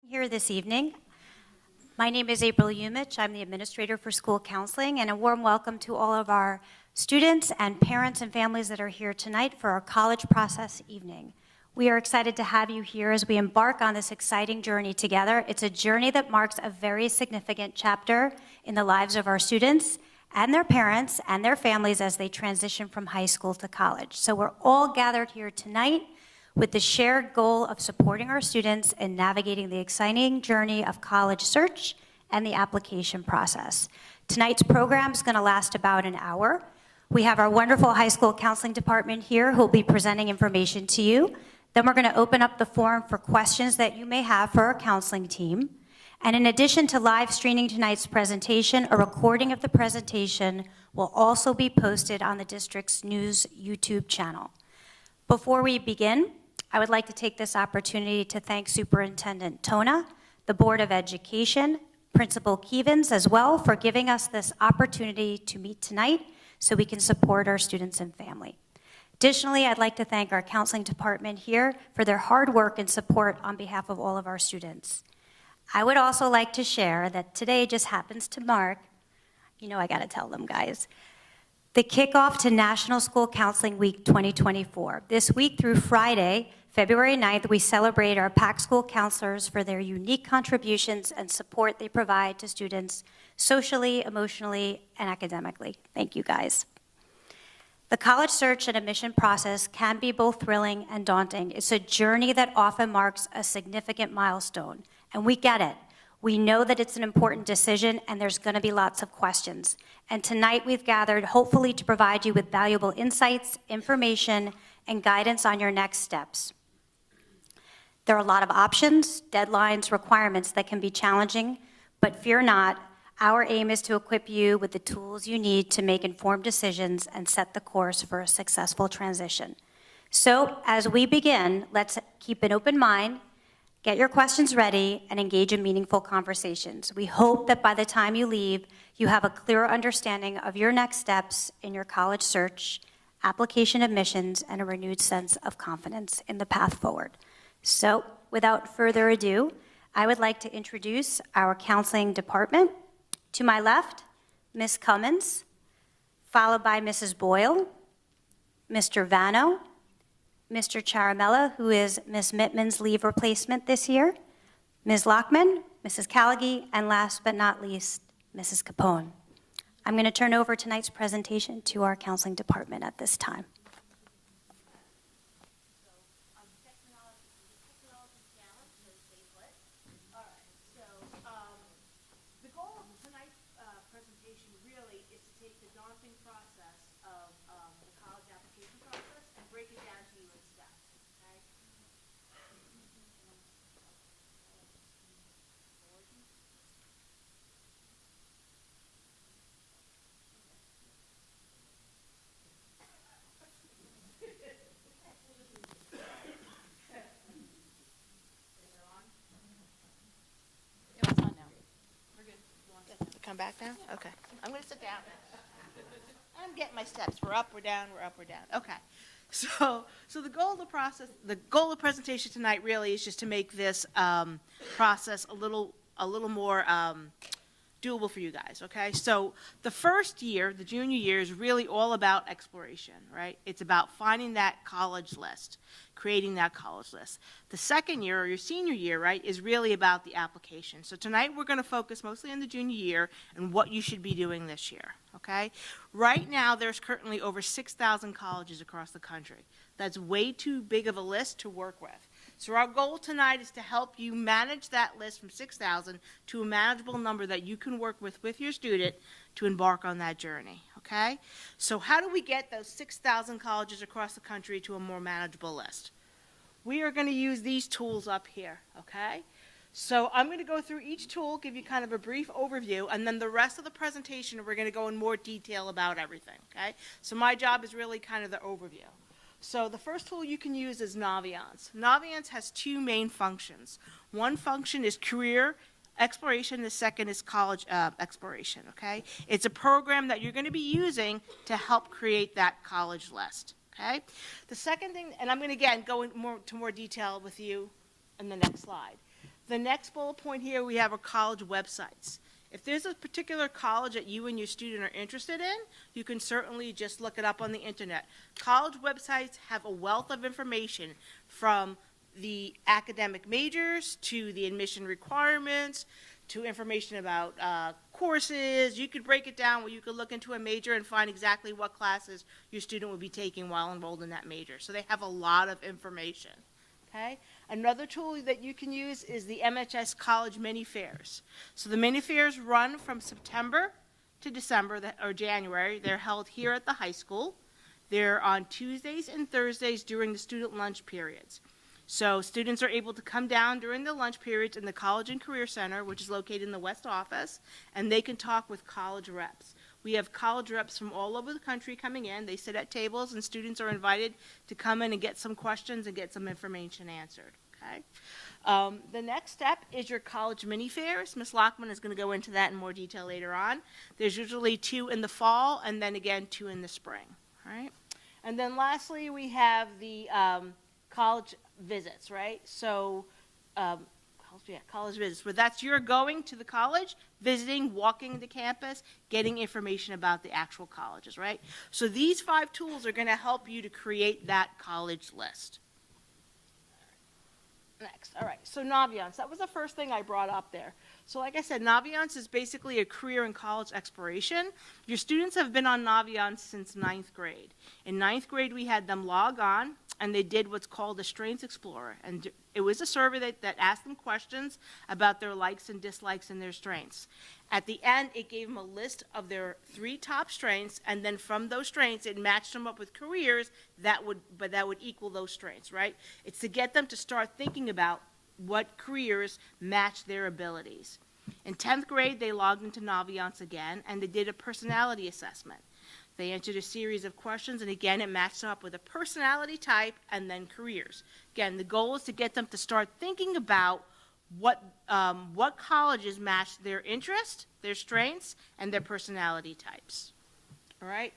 Here this evening. My name is April Umich. I'm the administrator for school counseling, and a warm welcome to all of our students and parents and families that are here tonight for our college process evening. We are excited to have you here as we embark on this exciting journey together. It's a journey that marks a very significant chapter in the lives of our students and their parents and their families as they transition from high school to college. So we're all gathered here tonight with the shared goal of supporting our students in navigating the exciting journey of college search and the application process. Tonight's program is going to last about an hour. We have our wonderful high school counseling department here who will be presenting information to you. Then we're going to open up the forum for questions that you may have for our counseling team. And in addition to live streaming tonight's presentation, a recording of the presentation will also be posted on the district's news YouTube channel. Before we begin, I would like to take this opportunity to thank Superintendent Tona, the Board of Education, Principal Kevens as well for giving us this opportunity to meet tonight so we can support our students and family. Additionally, I'd like to thank our counseling department here for their hard work and support on behalf of all of our students. I would also like to share that today just happens to mark, I gotta tell them guys, the kickoff to National School Counseling Week 2024. This week through Friday, February 9th, we celebrate our PAC school counselors for their unique contributions and support they provide to students socially, emotionally, and academically. Thank you, guys. The college search and admission process can be both thrilling and daunting. It's a journey that often marks a significant milestone, and we get it. We know that it's an important decision, and there's going to be lots of questions. And tonight we've gathered, hopefully, to provide you with valuable insights, information, and guidance on your next steps. There are a lot of options, deadlines, requirements that can be challenging, but fear not. Our aim is to equip you with the tools you need to make informed decisions and set the course for a successful transition. So as we begin, let's keep an open mind, get your questions ready, and engage in meaningful conversations. We hope that by the time you leave, you have a clearer understanding of your next steps in your college search, application admissions, and a renewed sense of confidence in the path forward. So without further ado, I would like to introduce our counseling department. To my left, Ms. Cummins, followed by Mrs. Boyle, Mr. Vano, Mr. Charamella, who is Ms. Mittman's leave replacement this year, Ms. Lockman, Mrs. Callaghy, and last but not least, Mrs. Capone. I'm going to turn over tonight's presentation to our counseling department at this time. Come back now? Okay. I'm going to sit down. I'm getting my steps. We're up, we're down, we're up, we're down. Okay. So the goal of the process, the goal of the presentation tonight really is just to make this process a little more doable for you guys, okay? So the first year, the junior year, is really all about exploration, right? It's about finding that college list, creating that college list. The second year, or your senior year, right, is really about the application. So tonight we're going to focus mostly on the junior year and what you should be doing this year, okay? Right now, there's currently over 6,000 colleges across the country. That's way too big of a list to work with. So our goal tonight is to help you manage that list from 6,000 to a manageable number that you can work with your student to embark on that journey, okay? So how do we get those 6,000 colleges across the country to a more manageable list? We are going to use these tools up here, okay? So I'm going to go through each tool, give you kind of a brief overview, and then the rest of the presentation we're going to go in more detail about everything, okay? So my job is really kind of the overview. So the first tool you can use is Naviance. Naviance has two main functions. One function is career exploration, the second is college exploration, okay? It's a program that you're going to be using to help create that college list, okay? The second thing, and I'm going to again go into more detail with you in the next slide. The next bullet point here, we have our college websites. If there's a particular college that you and your student are interested in, you can certainly just look it up on the internet. College websites have a wealth of information from the academic majors to the admission requirements to information about courses. You could break it down where you could look into a major and find exactly what classes your student would be taking while enrolled in that major. So they have a lot of information. Okay? Another tool that you can use is the MHS College Mini Fairs. So the mini fairs run from September to December or January. They're held here at the high school. They're on Tuesdays and Thursdays during the student lunch periods. So students are able to come down during the lunch periods in the College and Career Center, which is located in the West Office, and they can talk with college reps. We have college reps from all over the country coming in. They sit at tables, and students are invited to come in and get some questions and get some information answered. Okay? The next step is your college mini fairs. Ms. Lockman is going to go into that in more detail later on. There's usually 2 in the fall, and then again 2 in the spring. All right? And then lastly, we have the college visits, right? So, college visits, where that's you're going to the college, visiting, walking the campus, getting information about the actual colleges, right? So these 5 tools are going to help you to create that college list. Next, all right, so Naviance, that was the first thing I brought up there. So like I said, Naviance is basically a career and college exploration. Your students have been on Naviance since 9th grade. In 9th grade, we had them log on, and they did what's called a Strengths Explorer. And it was a survey that asked them questions about their likes and dislikes and their strengths. At the end, it gave them a list of their 3 top strengths, and then from those strengths, it matched them up with careers that would equal those strengths, right? It's to get them to start thinking about what careers match their abilities. In 10th grade, they logged into Naviance again, and they did a personality assessment. They answered a series of questions, and again, it matched them up with a personality type and then careers. Again, the goal is to get them to start thinking about what colleges match their interest, their strengths, and their personality types. All right?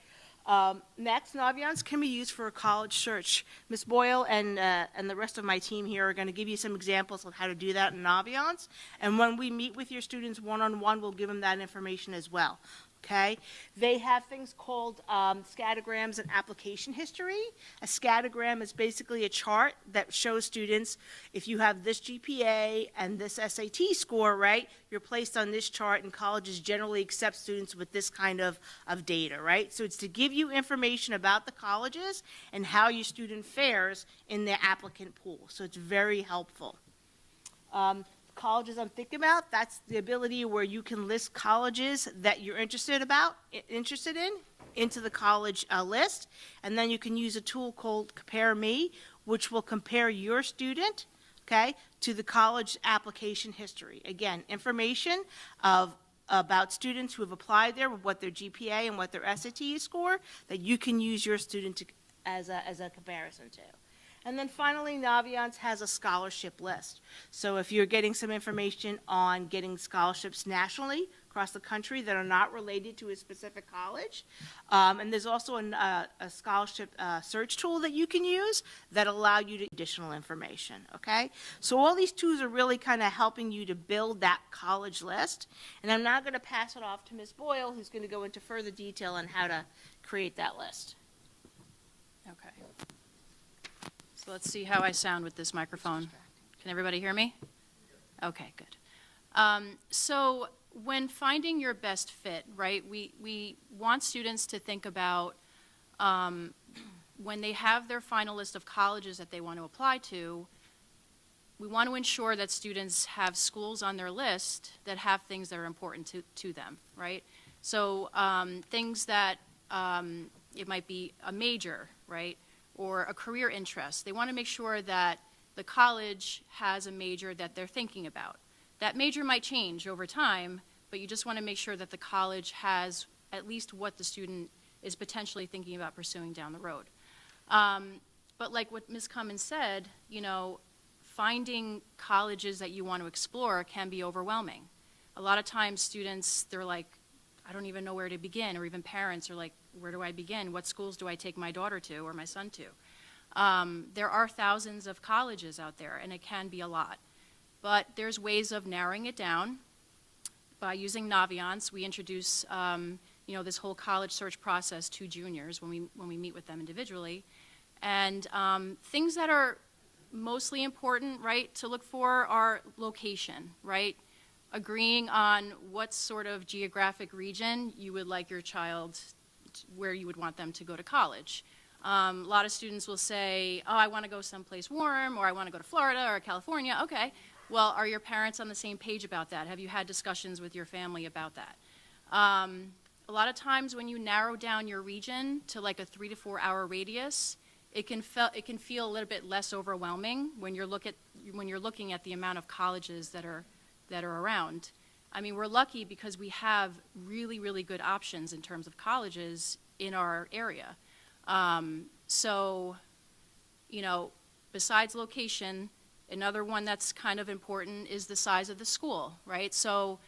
Next, Naviance can be used for a college search. Ms. Boyle and the rest of my team here are going to give you some examples of how to do that in Naviance. And when we meet with your students one-on-one, we'll give them that information as well. Okay? They have things called scatograms and application history. A scatogram is basically a chart that shows students if you have this GPA and this SAT score, right, you're placed on this chart, and colleges generally accept students with this kind of data, right? So it's to give you information about the colleges and how your student fares in their applicant pool. So it's very helpful. Colleges I'm thinking about, that's the ability where you can list colleges that you're interested in into the college list, and then you can use a tool called Compare Me, which will compare your student, okay, to the college application history. Again, information about students who have applied there, what their GPA and what their SAT score, that you can use your student as a comparison to. And then finally, Naviance has a scholarship list. So if you're getting some information on getting scholarships nationally across the country that are not related to a specific college, and there's also a scholarship search tool that you can use that allow you to additional information, okay? So all these tools are really kind of helping you to build that college list. And I'm now going to pass it off to Ms. Boyle, who's going to go into further detail on how to create that list. Okay. So let's see how I sound with this microphone. Can everybody hear me? Okay, good. So when finding your best fit, right, we want students to think about when they have their final list of colleges that they want to apply to, we want to ensure that students have schools on their list that have things that are important to them, right? So things that it might be a major, right? Or a career interest. They want to make sure that the college has a major that they're thinking about. That major might change over time, but you just want to make sure that the college has at least what the student is potentially thinking about pursuing down the road. But like what Ms. Cummins said, you know, finding colleges that you want to explore can be overwhelming. A lot of times students, they're like, I don't even know where to begin, or even parents are like, where do I begin? What schools do I take my daughter to or my son to? There are thousands of colleges out there, and it can be a lot. but there's ways of narrowing it down. By using Naviance, we introduce this whole college search process to juniors when we meet with them individually. And things that are mostly important, right, to look for are location, right? Agreeing on what sort of geographic region you would like your child, where you would want them to go to college. A lot of students will say, oh, I want to go someplace warm, or I want to go to Florida or California. Okay, well, are your parents on the same page about that? Have you had discussions with your family about that? A lot of times when you narrow down your region to like a 3 to 4 hour radius, it can feel a little bit less overwhelming when you're looking at the amount of colleges that are around. I mean, we're lucky because we have really, really good options in terms of colleges in our area. Besides location, another one that's kind of important is the size of the school, right? So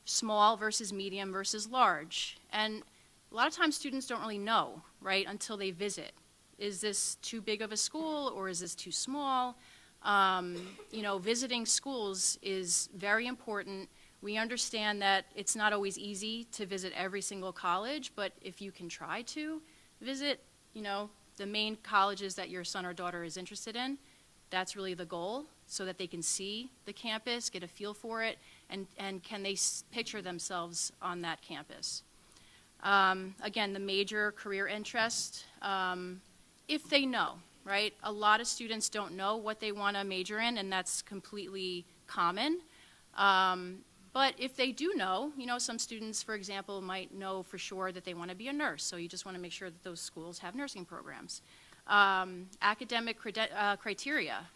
small versus medium versus large. And a lot of times students don't really know, right, until they visit. Is this too big of a school or is this too small? Visiting schools is very important. We understand that it's not always easy to visit every single college, but if you can try to visit, the main colleges that your son or daughter is interested in, that's really the goal, so that they can see the campus, get a feel for it, and can they picture themselves on that campus. Again, the major career interest, if they know, right? A lot of students don't know what they want to major in, and that's completely common. But if they do know, some students, for example, might know for sure that they want to be a nurse, so you just want to make sure that those schools have nursing programs. Academic criteria,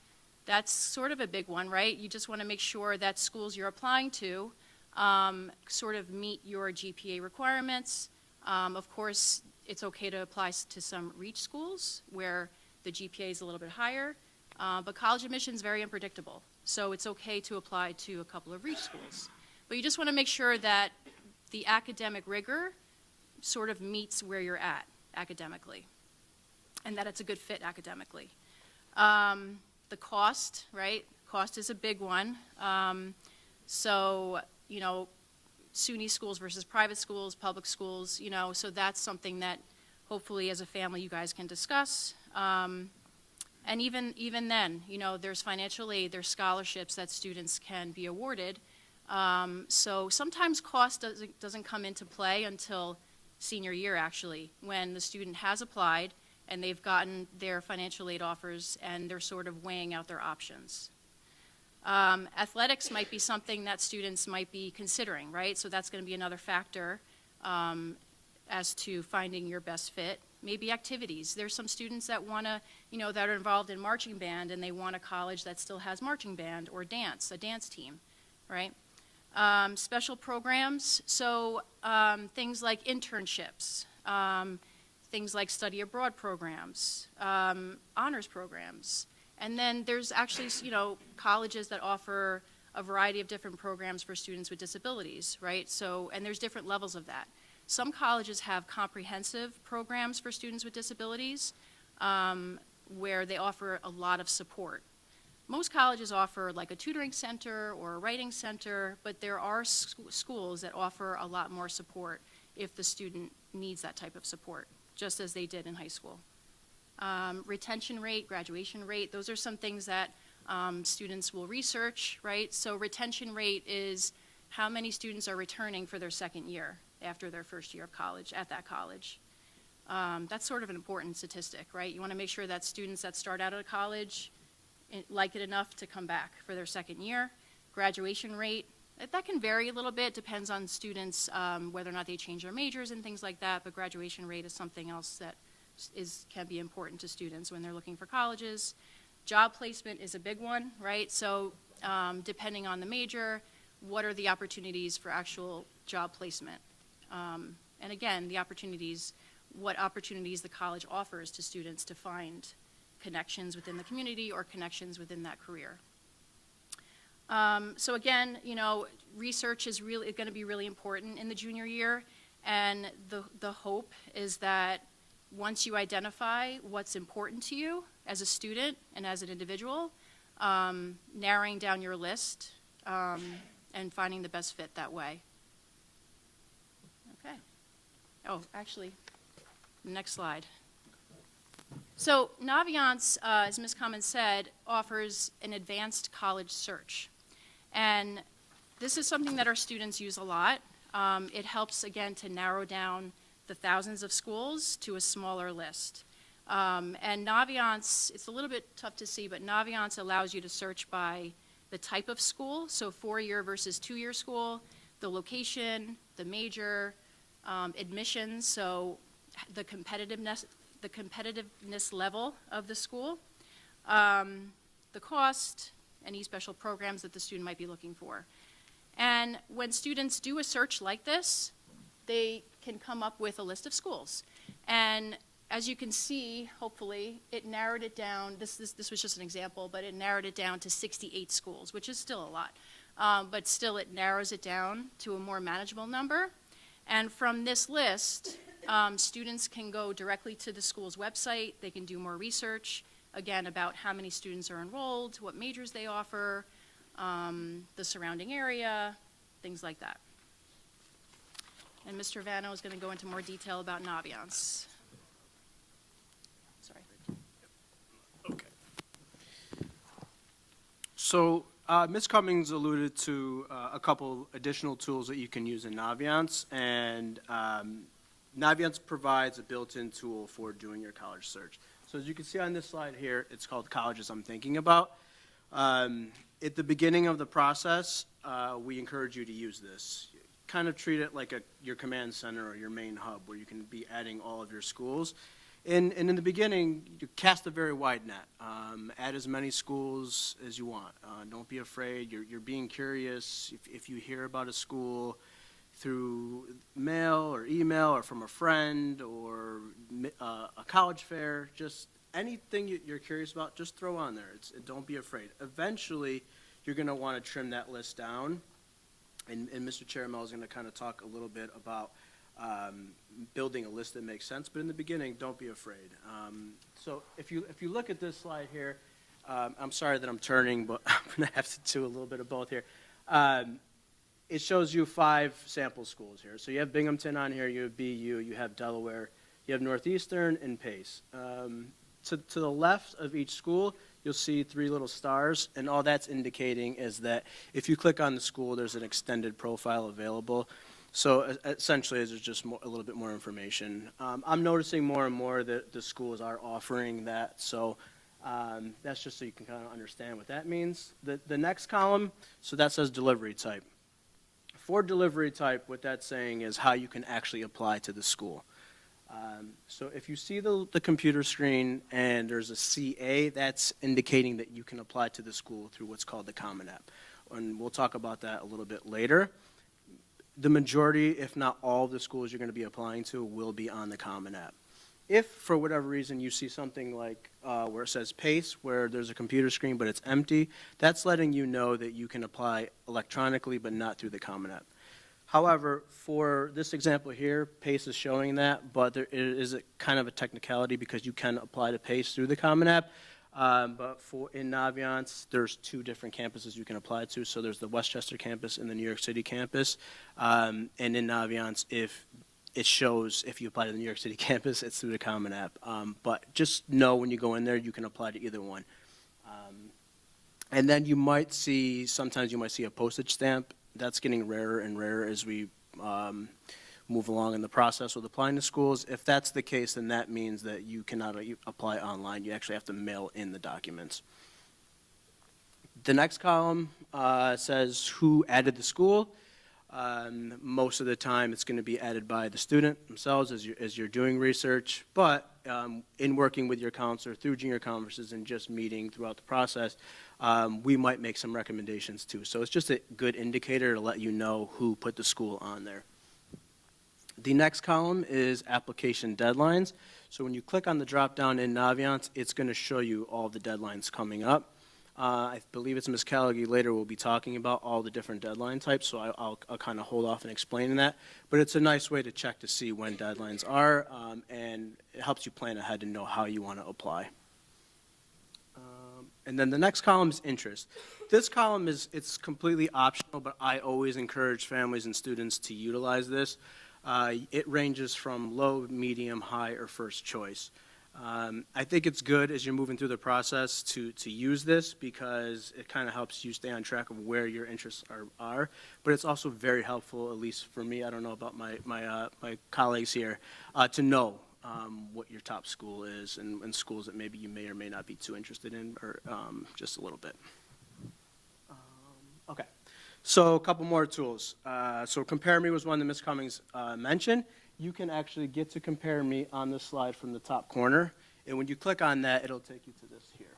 that's sort of a big one, right? You just want to make sure that schools you're applying to sort of meet your GPA requirements. Of course, it's okay to apply to some REACH schools where the GPA is a little bit higher, but college admission is very unpredictable, so it's okay to apply to a couple of REACH schools. But you just want to make sure that the academic rigor sort of meets where you're at academically, and that it's a good fit academically. The cost, right? Cost is a big one. SUNY schools versus private schools, public schools, so that's something that hopefully as a family you guys can discuss. And even then, there's financial aid, there's scholarships that students can be awarded. So sometimes cost doesn't come into play until senior year, actually, when the student has applied and they've gotten their financial aid offers and they're sort of weighing out their options. Athletics might be something that students might be considering, right? So that's going to be another factor as to finding your best fit. Maybe activities. There's some students that want to, that are involved in marching band and they want a college that still has marching band or dance, a dance team, right? Special programs, so things like internships, things like study abroad programs, honors programs. And then there's actually, colleges that offer a variety of different programs for students with disabilities, right? So, and there's different levels of that. Some colleges have comprehensive programs for students with disabilities where they offer a lot of support. Most colleges offer like a tutoring center or a writing center, but there are schools that offer a lot more support if the student needs that type of support, just as they did in high school. Retention rate, graduation rate, those are some things that students will research, right? So retention rate is how many students are returning for their second year after their first year of college at that college. That's sort of an important statistic, right? You want to make sure that students that start out at college like it enough to come back for their second year. Graduation rate, that can vary a little bit, depends on students, whether or not they change their majors and things like that, but graduation rate is something else that can be important to students when they're looking for colleges. Job placement is a big one, right? So depending on the major, what are the opportunities for actual job placement? And again, what opportunities the college offers to students to find connections within the community or connections within that career. So again, research is really going to be really important in the junior year, and the hope is that once you identify what's important to you as a student and as an individual, narrowing down your list, and finding the best fit that way. Okay. Oh, actually, next slide. So Naviance, as Ms. Cummins said, offers an advanced college search. And this is something that our students use a lot. It helps, again, to narrow down the thousands of schools to a smaller list. And Naviance, it's a little bit tough to see, but Naviance allows you to search by the type of school, so 4-year versus 2-year school, the location, the major, admissions, so the competitiveness level of the school, the cost, any special programs that the student might be looking for. And when students do a search like this, they can come up with a list of schools. And as you can see, hopefully, it narrowed it down. This was just an example, but it narrowed it down to 68 schools, which is still a lot. But still, it narrows it down to a more manageable number. And from this list, students can go directly to the school's website. They can do more research, again, about how many students are enrolled, what majors they offer, the surrounding area, things like that. And Mr. Vanno is going to go into more detail about Naviance. Sorry. Okay. So Ms. Cummings alluded to a couple additional tools that you can use in Naviance, and Naviance provides a built-in tool for doing your college search. So as you can see on this slide here, it's called Colleges I'm Thinking About. At the beginning of the process, we encourage you to use this. Kind of treat it like your command center or your main hub where you can be adding all of your schools. And in the beginning, you cast a very wide net. Add as many schools as you want. Don't be afraid. You're being curious. If you hear about a school through mail or email or from a friend or a college fair, just anything you're curious about, just throw on there. Don't be afraid. Eventually, you're going to want to trim that list down. And Mr. Chairman is going to kind of talk a little bit about building a list that makes sense. But in the beginning, don't be afraid. So if you look at this slide here, I'm sorry that I'm turning, but I'm going to have to do a little bit of both here. It shows you 5 sample schools here. So you have Binghamton on here, you have BU, you have Delaware, you have Northeastern, and Pace. To the left of each school, you'll see 3 little stars, and all that's indicating is that if you click on the school, there's an extended profile available. So essentially, there's just a little bit more information. I'm noticing more and more that the schools are offering that, so that's just so you can kind of understand what that means. The next column, so that says delivery type. For delivery type, what that's saying is how you can actually apply to the school. So if you see the computer screen and there's a CA, that's indicating that you can apply to the school through what's called the Common App. And we'll talk about that a little bit later. The majority, if not all of the schools you're going to be applying to will be on the Common App. If, for whatever reason, you see something like where it says PACE, where there's a computer screen but it's empty, that's letting you know that you can apply electronically but not through the Common App. However, for this example here, PACE is showing that, but there is a kind of a technicality because you can apply to PACE through the Common App. But in Naviance, there's 2 different campuses you can apply to. So there's the Westchester campus and the New York City campus. And in Naviance, if it shows if you apply to the New York City campus, it's through the Common App. But just know when you go in there, you can apply to either one. And then sometimes you might see a postage stamp. That's getting rarer and rarer as we move along in the process with applying to schools. If that's the case, then that means that you cannot apply online. You actually have to mail in the documents. The next column says who added the school. Most of the time, it's going to be added by the student themselves as you're doing research. But in working with your counselor through junior conferences and just meeting throughout the process, we might make some recommendations too. So it's just a good indicator to let you know who put the school on there. The next column is application deadlines. So when you click on the drop-down in Naviance, it's going to show you all the deadlines coming up. I believe it's Ms. Callaghy later will be talking about all the different deadline types, so I'll kind of hold off on explaining that. But it's a nice way to check to see when deadlines are, and it helps you plan ahead and know how you want to apply. And then the next column is interest. This column it's completely optional, but I always encourage families and students to utilize this. It ranges from low, medium, high, or first choice. I think it's good as you're moving through the process to use this because it kind of helps you stay on track of where your interests are. But it's also very helpful, at least for me, I don't know about my colleagues here, to know what your top school is and schools that maybe you may or may not be too interested in, or just a little bit. Okay, so a couple more tools. So Compare Me was one that Ms. Cummings mentioned. You can actually get to Compare Me on this slide from the top corner, and when you click on that, it'll take you to this here.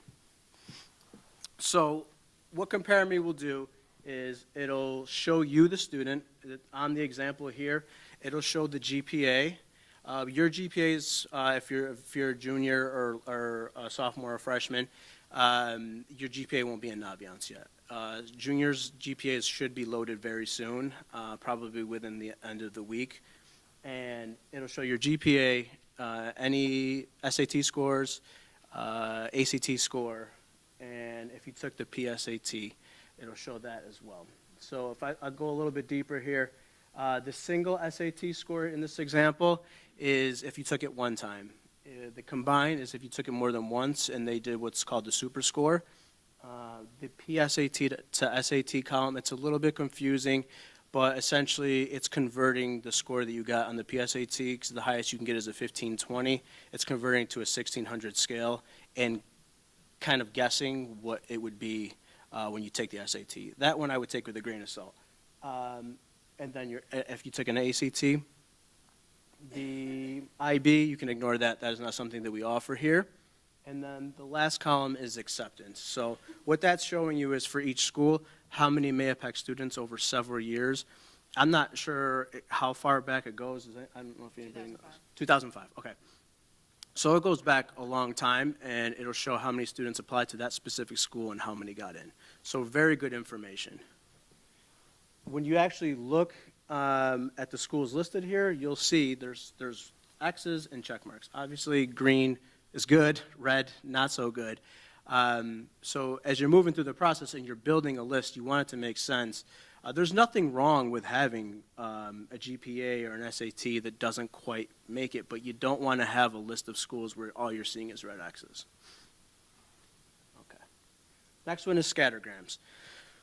So what Compare Me will do is it'll show you, the student, on the example here, it'll show the GPA. Your GPAs, if you're a junior or a sophomore or freshman, your GPA won't be in Naviance yet. Juniors' GPAs should be loaded very soon, probably within the end of the week. And it'll show your GPA, any SAT scores, ACT score, and if you took the PSAT, it'll show that as well. So if I go a little bit deeper here, the single SAT score in this example is if you took it one time. The combined is if you took it more than once and they did what's called the super score. The PSAT to SAT column, it's a little bit confusing, but essentially it's converting the score that you got on the PSAT, because the highest you can get is a 1520. It's converting to a 1600 scale and kind of guessing what it would be when you take the SAT. That one I would take with a grain of salt. And then if you took an ACT, the IB, you can ignore that. That is not something that we offer here. And then the last column is acceptance. So what that's showing you is for each school, how many MAPEC students over several years. I'm not sure how far back it goes. I don't know if anybody knows. 2005, okay. So it goes back a long time, and it'll show how many students applied to that specific school and how many got in. So very good information. When you actually look at the schools listed here, you'll see there's X's and check marks. Obviously, green is good, red, not so good. So as you're moving through the process and you're building a list, you want it to make sense. There's nothing wrong with having a GPA or an SAT that doesn't quite make it, but you don't want to have a list of schools where all you're seeing is red X's. Okay. Next one is scattergrams.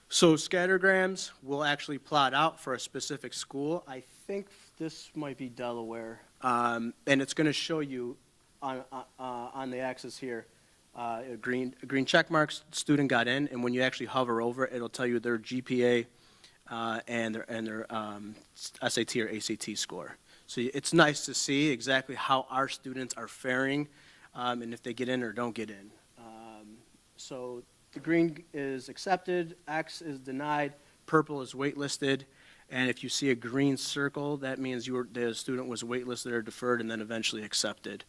So scattergrams will actually plot out for a specific school. I think this might be Delaware, and it's going to show you on the axis here a green check marks, student got in, and when you actually hover over it, it'll tell you their GPA and their SAT or ACT score. So it's nice to see exactly how our students are faring and if they get in or don't get in. So the green is accepted, X is denied, purple is waitlisted, and if you see a green circle, that means the student was waitlisted or deferred and then eventually accepted.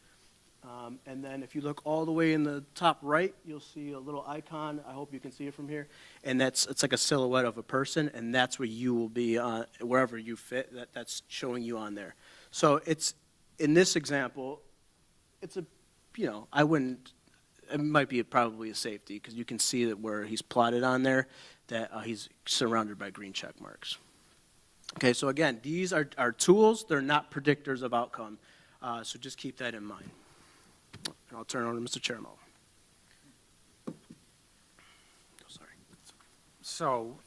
And then if you look all the way in the top right, you'll see a little icon. I hope you can see it from here. And it's like a silhouette of a person, and that's where you will be wherever you fit. That's showing you on there. So it's, in this example, it's I wouldn't, it might be probably a safety because you can see that where he's plotted on there that he's surrounded by green check marks. Okay, so again, these are tools. They're not predictors of outcome. So just keep that in mind. And I'll turn it over to Mr. Chairman. Sorry. So,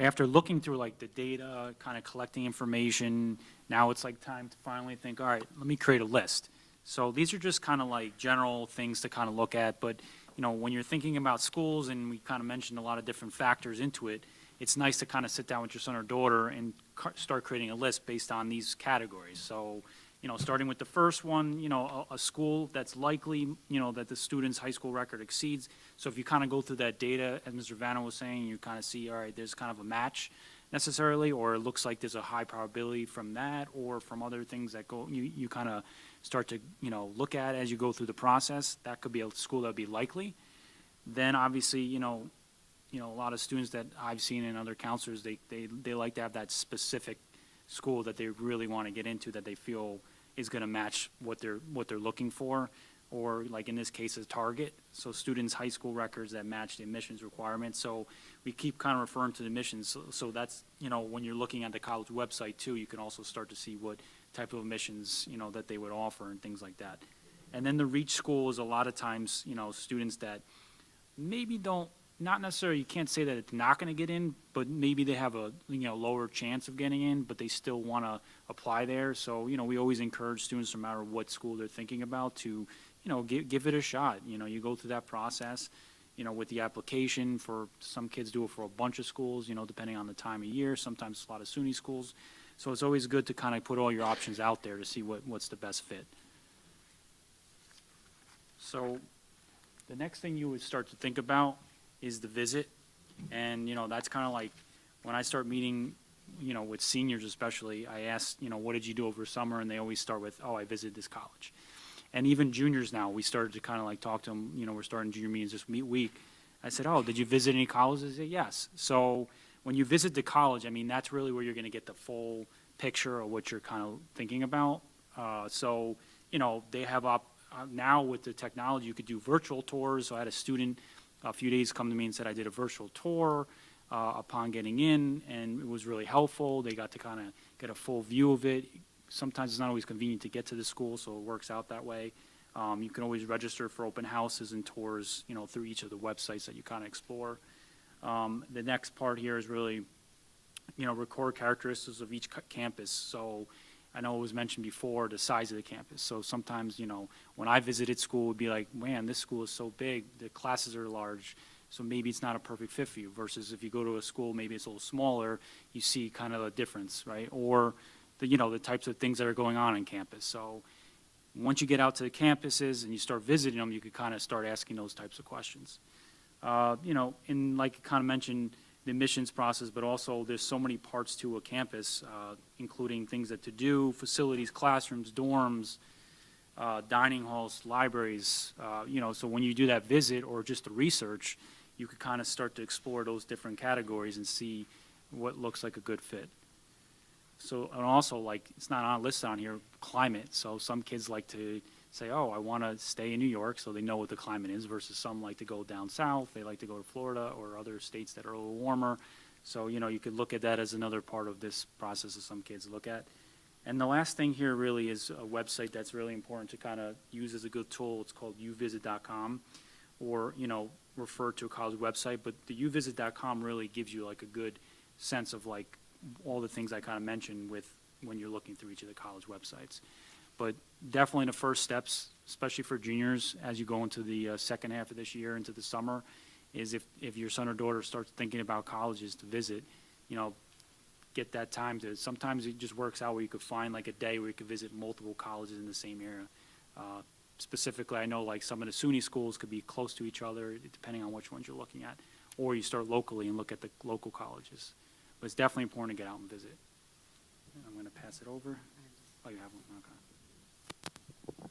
after looking through like the data, kind of collecting information, now it's like time to finally think, all right, let me create a list. So these are just kind of like general things to kind of look at, but when you're thinking about schools, and we kind of mentioned a lot of different factors into it, it's nice to kind of sit down with your son or daughter and start creating a list based on these categories. So, starting with the first one, a school that's likely, that the student's high school record exceeds. So if you kind of go through that data, as Mr. Vanna was saying, you kind of see, all right, there's kind of a match necessarily, or it looks like there's a high probability from that or from other things that you kind of start to, look at as you go through the process. That could be a school that would be likely. Then obviously, a lot of students that I've seen and other counselors, they like to have that specific school that they really want to get into that they feel is going to match what they're looking for. or like in this case, a target. So students' high school records that match the admissions requirements. So we keep kind of referring to the admissions. So that's, when you're looking at the college website too, you can also start to see what type of admissions, that they would offer and things like that. And then the reach school is a lot of times, students that maybe not necessarily, you can't say that it's not going to get in, but maybe they have a, lower chance of getting in, but they still want to apply there. So, we always encourage students, no matter what school they're thinking about, to, give it a shot. You go through that process, with the application. For some kids do it for a bunch of schools, depending on the time of year. Sometimes it's a lot of SUNY schools. So it's always good to kind of put all your options out there to see what's the best fit. So the next thing you would start to think about is the visit. And, that's kind of like when I start meeting, with seniors especially, I ask, what did you do over summer? And they always start with, oh, I visited this college. And even juniors now, we started to kind of like talk to them, we're starting junior meetings this week. I said, oh, did you visit any colleges? They said, yes. So when you visit the college, that's really where you're going to get the full picture of what you're kind of thinking about. So, they have now with the technology, you could do virtual tours. So I had a student a few days come to me and said, I did a virtual tour upon getting in, and it was really helpful. They got to kind of get a full view of it. Sometimes it's not always convenient to get to the school, so it works out that way. You can always register for open houses and tours, through each of the websites that you kind of explore. The next part here is really, record characteristics of each campus. So I know it was mentioned before, the size of the campus. So sometimes, when I visited school, it would be like, man, this school is so big, the classes are large, so maybe it's not a perfect fit for you. Versus if you go to a school, maybe it's a little smaller, you see kind of a difference, right? Or the types of things that are going on campus. So once you get out to the campuses and you start visiting them, you could kind of start asking those types of questions. And like I kind of mentioned, the admissions process, but also there's so many parts to a campus, including things that to do, facilities, classrooms, dorms, dining halls, libraries. So when you do that visit or just the research, you could kind of start to explore those different categories and see what looks like a good fit. So, and also, like, it's not on listed on here, climate. So some kids like to say, oh, I want to stay in New York, so they know what the climate is, versus some like to go down south. They like to go to Florida or other states that are a little warmer. So, you could look at that as another part of this process that some kids look at. And the last thing here really is a website that's really important to kind of use as a good tool. It's called uvisit.com, or, refer to a college website. But the uvisit.com really gives you like a good sense of like all the things I kind of mentioned with when you're looking through each of the college websites. But definitely the first steps, especially for juniors, as you go into the second half of this year, into the summer, is if your son or daughter starts thinking about colleges to visit, get that time to, sometimes it just works out where you could find like a day where you could visit multiple colleges in the same area. Specifically, I know like some of the SUNY schools could be close to each other, depending on which ones you're looking at. Or you start locally and look at the local colleges. But it's definitely important to get out and visit. And I'm going to pass it over. Oh, you have one? Okay.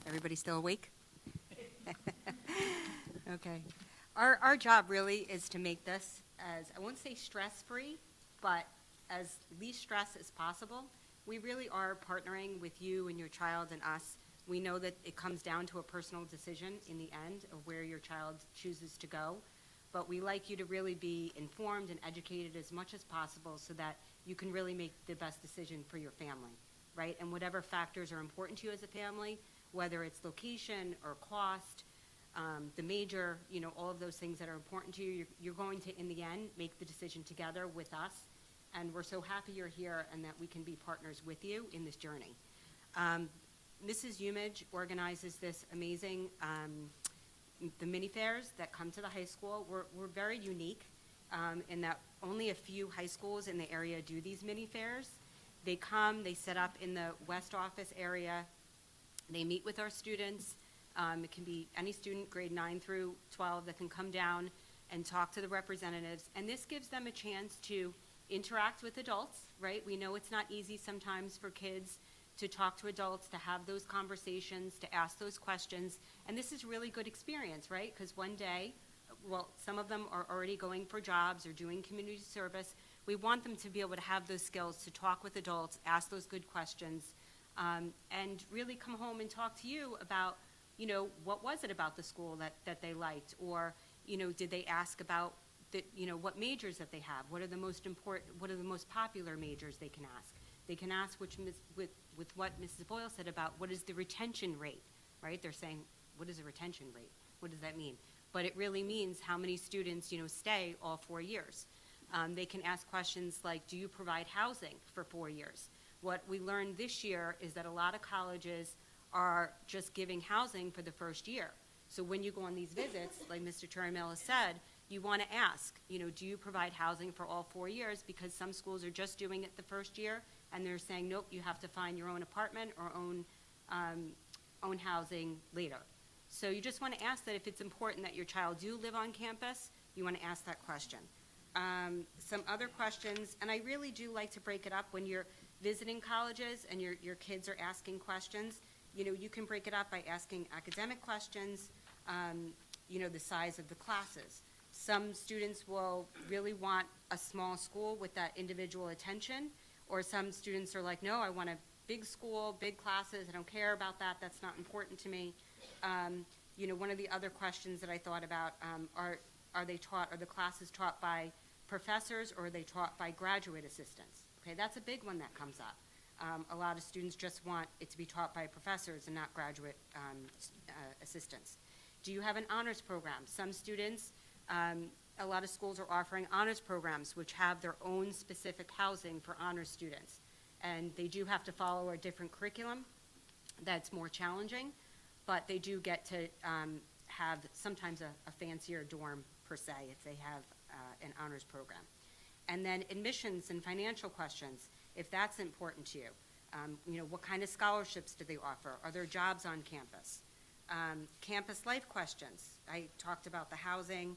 Everybody still awake? Okay. Our job really is to make this as, I won't say stress-free, but as least stress as possible. We really are partnering with you and your child and us. We know that it comes down to a personal decision in the end of where your child chooses to go. But we like you to really be informed and educated as much as possible so that you can really make the best decision for your family, right? And whatever factors are important to you as a family, whether it's location or cost, the major, all of those things that are important to you, you're going to, in the end, make the decision together with us. And we're so happy you're here and that we can be partners with you in this journey. Mrs. Umage organizes this amazing the mini fairs that come to the high school. We're very unique in that only a few high schools in the area do these mini fairs. They come, they set up in the West Office area. They meet with our students. It can be any student, grade 9 through 12, that can come down and talk to the representatives. And this gives them a chance to interact with adults, right? We know it's not easy sometimes for kids to talk to adults, to have those conversations, to ask those questions. And this is really good experience, right? Because one day, well, some of them are already going for jobs or doing community service. We want them to be able to have those skills to talk with adults, ask those good questions, and really come home and talk to you about, what was it about the school that they liked? Or, did they ask about what majors that they have? What are the most popular majors they can ask? They can ask with what Mrs. Boyle said about what is the retention rate, right? They're saying, what is a retention rate? What does that mean? But it really means how many students, stay all 4 years. They can ask questions like, do you provide housing for 4 years? What we learned this year is that a lot of colleges are just giving housing for the first year. So when you go on these visits, like Mr. Turimella said, you want to ask, do you provide housing for all 4 years? Because some schools are just doing it the first year, and they're saying, nope, you have to find your own apartment or own housing later. So you just want to ask that if it's important that your child do live on campus, you want to ask that question. Some other questions, and I really do like to break it up when you're visiting colleges and your kids are asking questions. You can break it up by asking academic questions, the size of the classes. Some students will really want a small school with that individual attention, or some students are like, no, I want a big school, big classes, I don't care about that, that's not important to me. One of the other questions that I thought about, are the classes taught by professors or are they taught by graduate assistants? Okay, that's a big one that comes up. A lot of students just want it to be taught by professors and not graduate assistants. Do you have an honors program? Some students, a lot of schools are offering honors programs which have their own specific housing for honors students. And they do have to follow a different curriculum that's more challenging, but they do get to have sometimes a fancier dorm per se if they have an honors program. And then admissions and financial questions, if that's important to you. What kind of scholarships do they offer? Are there jobs on campus? Campus life questions. I talked about the housing,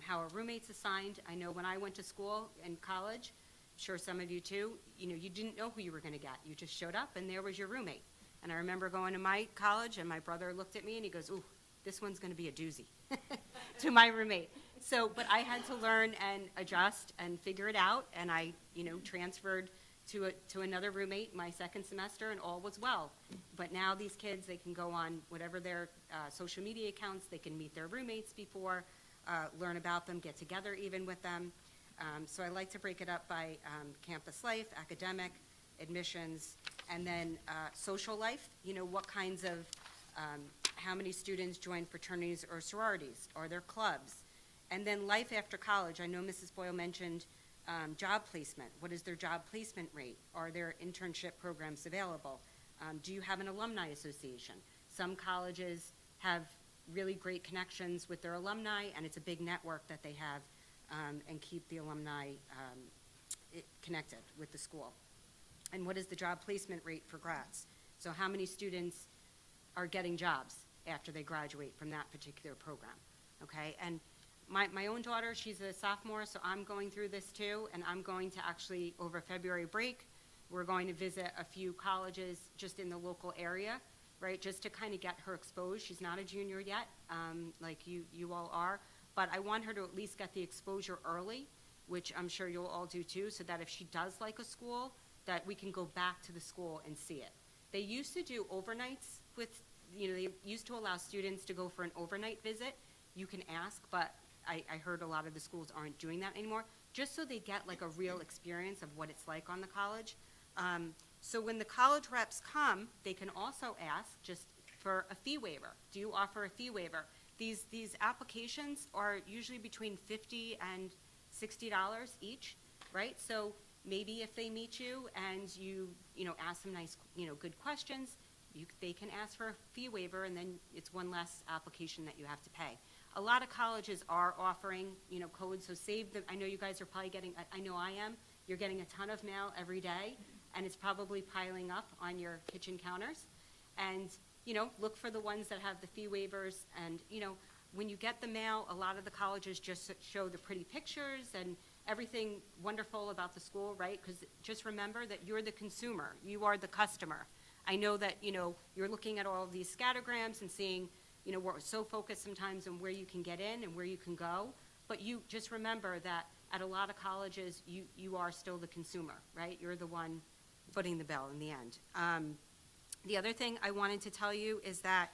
how are roommates assigned. I know when I went to school in college, I'm sure some of you too, you didn't know who you were going to get. You just showed up and there was your roommate. And I remember going to my college and my brother looked at me and he goes, ooh, this one's going to be a doozy to my roommate. So, but I had to learn and adjust and figure it out, and I, transferred to another roommate my second semester, and all was well. But now these kids, they can go on whatever their social media accounts, they can meet their roommates before, learn about them, get together even with them. So I like to break it up by campus life, academic, admissions, and then social life. What kinds of, how many students join fraternities or sororities, or their clubs. And then life after college. I know Mrs. Boyle mentioned job placement. What is their job placement rate? Are there internship programs available? Do you have an alumni association? Some colleges have really great connections with their alumni, and it's a big network that they have and keep the alumni connected with the school. And what is the job placement rate for grads? So how many students are getting jobs after they graduate from that particular program? Okay, and my own daughter, she's a sophomore, so I'm going through this too, and I'm going to actually, over February break, we're going to visit a few colleges just in the local area, right, just to kind of get her exposed. She's not a junior yet, like you all are, but I want her to at least get the exposure early, which I'm sure you'll all do too, so that if she does like a school, that we can go back to the school and see it. They used to do overnights with, they used to allow students to go for an overnight visit. You can ask, but I heard a lot of the schools aren't doing that anymore, just so they get like a real experience of what it's like on the college. So when the college reps come, they can also ask just for a fee waiver. Do you offer a fee waiver? These applications are usually between $50 and $60 each, right? So maybe if they meet you and you ask them nice, good questions, they can ask for a fee waiver, and then it's one less application that you have to pay. A lot of colleges are offering, codes, so save them. I know you guys are probably getting, I know I am, you're getting a ton of mail every day, and it's probably piling up on your kitchen counters. And, look for the ones that have the fee waivers, and, when you get the mail, a lot of the colleges just show the pretty pictures and everything wonderful about the school, right? Because just remember that you're the consumer, you are the customer. I know that, you're looking at all of these scattergrams and seeing, we're so focused sometimes on where you can get in and where you can go, but you just remember that at a lot of colleges, you are still the consumer, right? You're the one footing the bill in the end. The other thing I wanted to tell you is that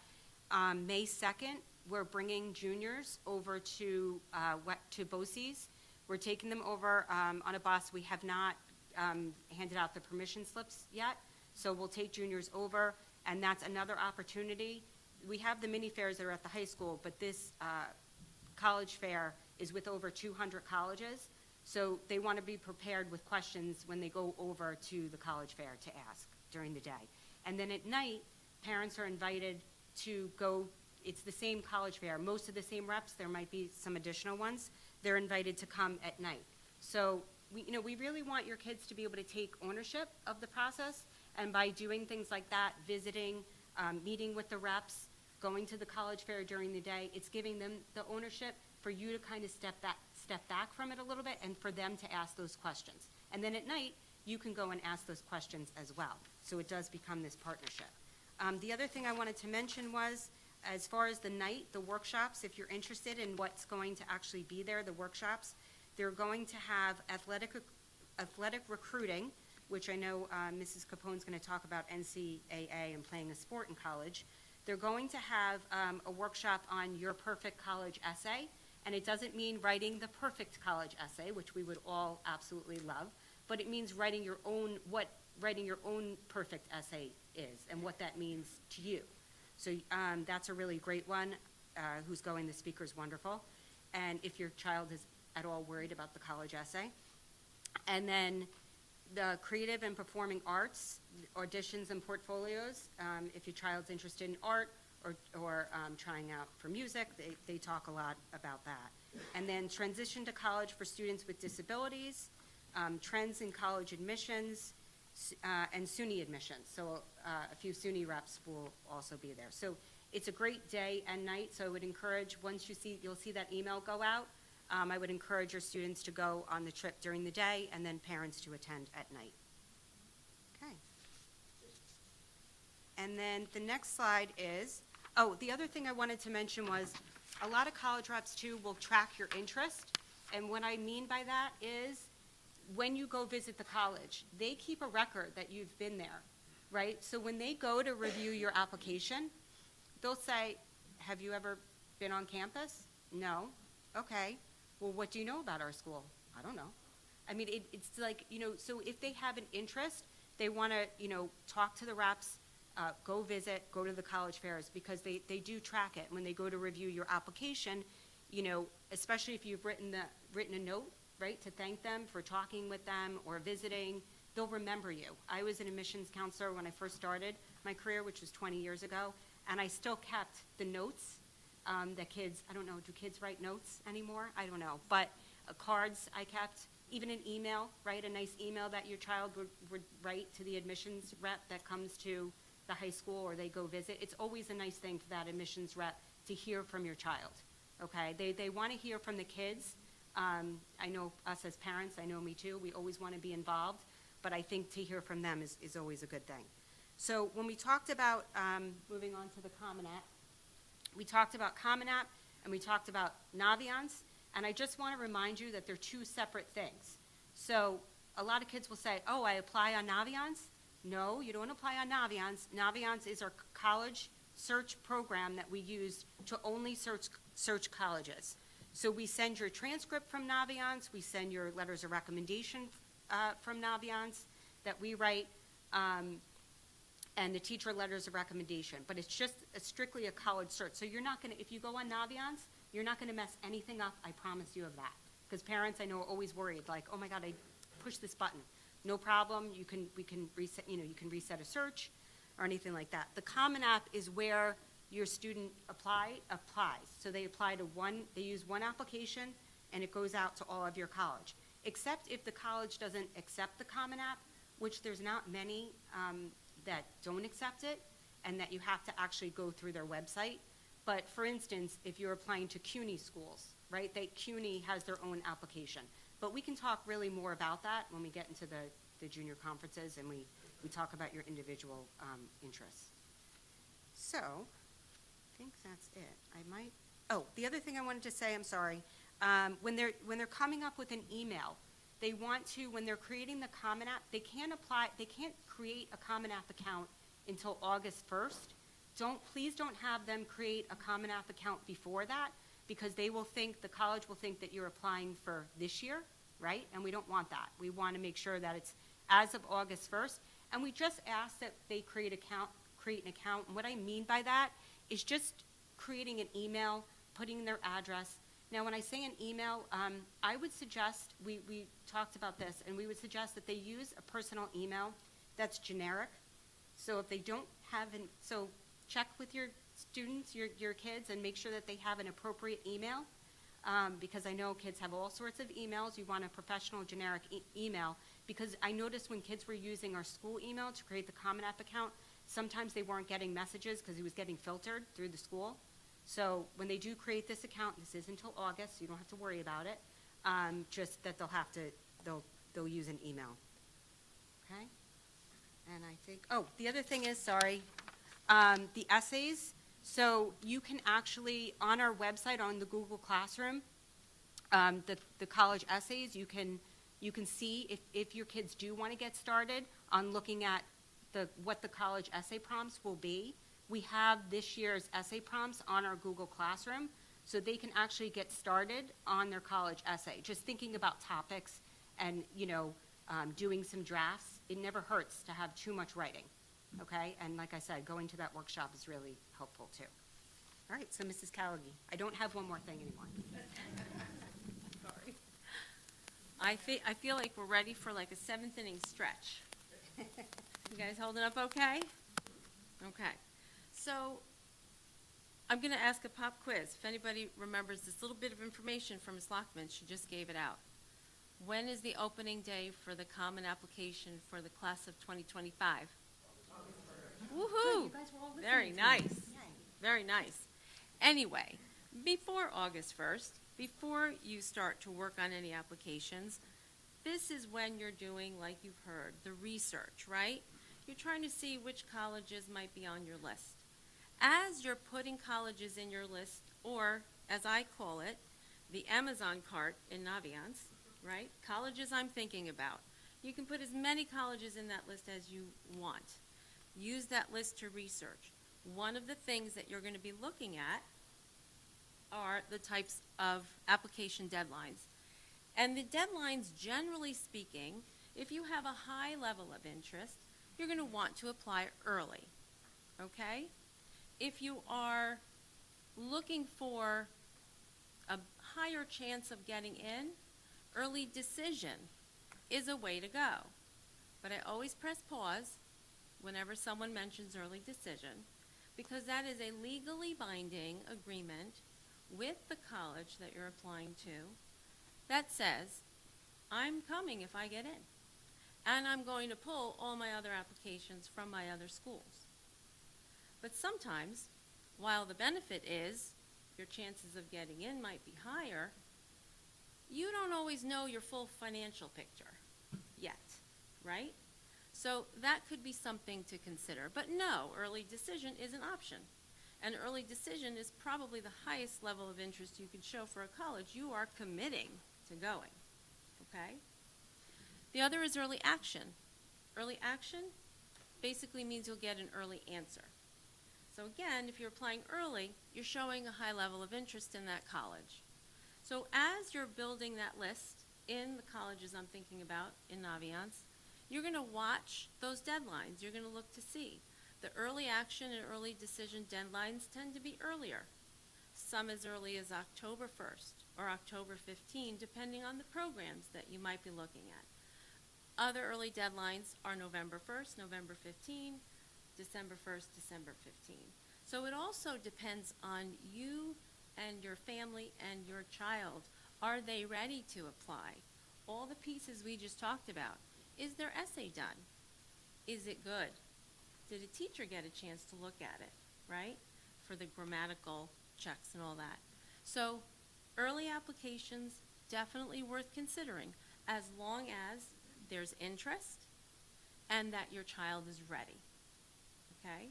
May 2nd, we're bringing juniors over to BOCES. We're taking them over on a bus. We have not handed out the permission slips yet, so we'll take juniors over, and that's another opportunity. We have the mini fairs that are at the high school, but this college fair is with over 200 colleges, so they want to be prepared with questions when they go over to the college fair to ask during the day. And then at night, parents are invited to go. It's the same college fair, most of the same reps, there might be some additional ones. They're invited to come at night. So we really want your kids to be able to take ownership of the process, and by doing things like that, visiting, meeting with the reps, going to the college fair during the day, it's giving them the ownership for you to kind of step back from it a little bit and for them to ask those questions. And then at night, you can go and ask those questions as well. So it does become this partnership. The other thing I wanted to mention was, as far as the night, the workshops, if you're interested in what's going to actually be there, the workshops, they're going to have athletic recruiting, which I know Mrs. Capone's going to talk about NCAA and playing a sport in college. They're going to have a workshop on your perfect college essay, and it doesn't mean writing the perfect college essay, which we would all absolutely love, but it means writing your own perfect essay is and what that means to you. So that's a really great one. Who's going, the speaker's wonderful. And if your child is at all worried about the college essay. And then the creative and performing arts, auditions and portfolios. If your child's interested in art or trying out for music, they talk a lot about that. And then transition to college for students with disabilities, trends in college admissions, and SUNY admissions. So a few SUNY reps will also be there. So it's a great day and night. So I would encourage, once you'll see that email go out, I would encourage your students to go on the trip during the day and then parents to attend at night. Okay. And then the next slide is, the other thing I wanted to mention was a lot of college reps too will track your interest. And what I mean by that is, when you go visit the college, they keep a record that you've been there, right? So when they go to review your application, they'll say, have you ever been on campus? No. Okay. Well, what do you know about our school? I don't know. I mean, it's like, so if they have an interest, they want to, talk to the reps, go visit, go to the college fairs, because they do track it. When they go to review your application, especially if you've written a note, right, to thank them for talking with them or visiting, they'll remember you. I was an admissions counselor when I first started my career, which was 20 years ago, and I still kept the notes that kids, I don't know, do kids write notes anymore? I don't know, but cards I kept, even an email, right, a nice email that your child would write to the admissions rep that comes to the high school or they go visit. It's always a nice thing for that admissions rep to hear from your child, okay? They want to hear from the kids. I know us as parents, I know me too, we always want to be involved, but I think to hear from them is always a good thing. So when we talked about, moving on to the Common App, we talked about Common App and we talked about Naviance, and I just want to remind you that they're two separate things. So a lot of kids will say, oh, I apply on Naviance. No, you don't apply on Naviance. Naviance is our college search program that we use to only search colleges. So we send your transcript from Naviance, we send your letters of recommendation from Naviance that we write, and the teacher letters of recommendation. But it's just strictly a college search. So you're not going to, if you go on Naviance, you're not going to mess anything up, I promise you of that. Because parents, I know, are always worried, like, oh my God, I pushed this button. No problem, we can reset, you can reset a search or anything like that. The Common App is where your student applies. So they apply to they use one application and it goes out to all of your college. Except if the college doesn't accept the Common App, which there's not many that don't accept it and that you have to actually go through their website. But for instance, if you're applying to CUNY schools, right, CUNY has their own application. But we can talk really more about that when we get into the junior conferences and we talk about your individual interests. So, I think that's it. The other thing I wanted to say, I'm sorry, when they're coming up with an email, they want to, when they're creating the Common App, they can't create a Common App account until August 1st, please don't have them create a Common App account before that, because they will think, the college will think that you're applying for this year, right? And we don't want that. We want to make sure that it's as of August 1st. And we just ask that they create an account. And what I mean by that is just creating an email, putting their address. Now, when I say an email, I would suggest, we talked about this, and we would suggest that they use a personal email that's generic. So if they don't have so check with your students, your kids, and make sure that they have an appropriate email, because I know kids have all sorts of emails. You want a professional, generic email, because I noticed when kids were using our school email to create the Common App account, sometimes they weren't getting messages because it was getting filtered through the school. So when they do create this account, this is until August, so you don't have to worry about it, just that they'll use an email. Okay? And I think, oh, the other thing is, sorry, the essays. So you can actually, on our website, on the Google Classroom, the college essays, you can see if your kids do want to get started on looking at what the college essay prompts will be. We have this year's essay prompts on our Google Classroom, so they can actually get started on their college essay. Just thinking about topics and, doing some drafts, it never hurts to have too much writing, okay? And like I said, going to that workshop is really helpful too. All right, so Mrs. Callaghan, I don't have one more thing anymore. Sorry. I feel like we're ready for like a seventh inning stretch. You guys holding up okay? Okay. So I'm going to ask a pop quiz. If anybody remembers this little bit of information from Ms. Lockman, she just gave it out. When is the opening day for the common application for the class of 2025? Woohoo! Very nice. Very nice. Anyway, before August 1st, before you start to work on any applications, this is when you're doing, like you've heard, the research, right? You're trying to see which colleges might be on your list. As you're putting colleges in your list, or as I call it, the Amazon cart in Naviance, right? Colleges I'm thinking about. You can put as many colleges in that list as you want. Use that list to research. One of the things that you're going to be looking at are the types of application deadlines. And the deadlines, generally speaking, if you have a high level of interest, you're going to want to apply early, okay? If you are looking for a higher chance of getting in, early decision is a way to go. But I always press pause whenever someone mentions early decision, because that is a legally binding agreement with the college that you're applying to that says, I'm coming if I get in, and I'm going to pull all my other applications from my other schools. But sometimes, while the benefit is your chances of getting in might be higher, you don't always know your full financial picture yet, right? So that could be something to consider. But no, early decision is an option. And early decision is probably the highest level of interest you can show for a college. You are committing to going, okay? The other is early action. Early action basically means you'll get an early answer. So again, if you're applying early, you're showing a high level of interest in that college. So as you're building that list in the colleges I'm thinking about in Naviance, you're going to watch those deadlines. You're going to look to see. The early action and early decision deadlines tend to be earlier, some as early as October 1st or October 15, depending on the programs that you might be looking at. Other early deadlines are November 1st, November 15, December 1st, December 15. So it also depends on you and your family and your child. Are they ready to apply? All the pieces we just talked about. Is their essay done? Is it good? Did a teacher get a chance to look at it, right? For the grammatical checks and all that. So early applications, definitely worth considering, as long as there's interest and that your child is ready, okay?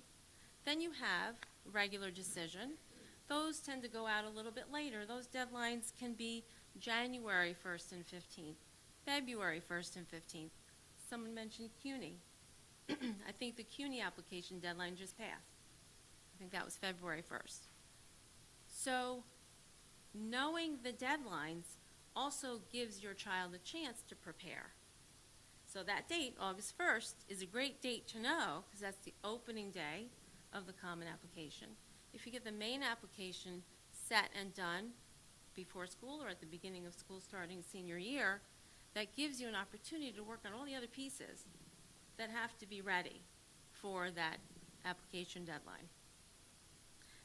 Then you have regular decision. Those tend to go out a little bit later. Those deadlines can be January 1st and 15th, February 1st and 15th. Someone mentioned CUNY. I think the CUNY application deadline just passed. think that was February 1st. So knowing the deadlines also gives your child a chance to prepare. So that date, August 1st, is a great date to know because that's the opening day of the Common Application. If you get the main application set and done before school or at the beginning of school starting senior year, that gives you an opportunity to work on all the other pieces that have to be ready for that application deadline.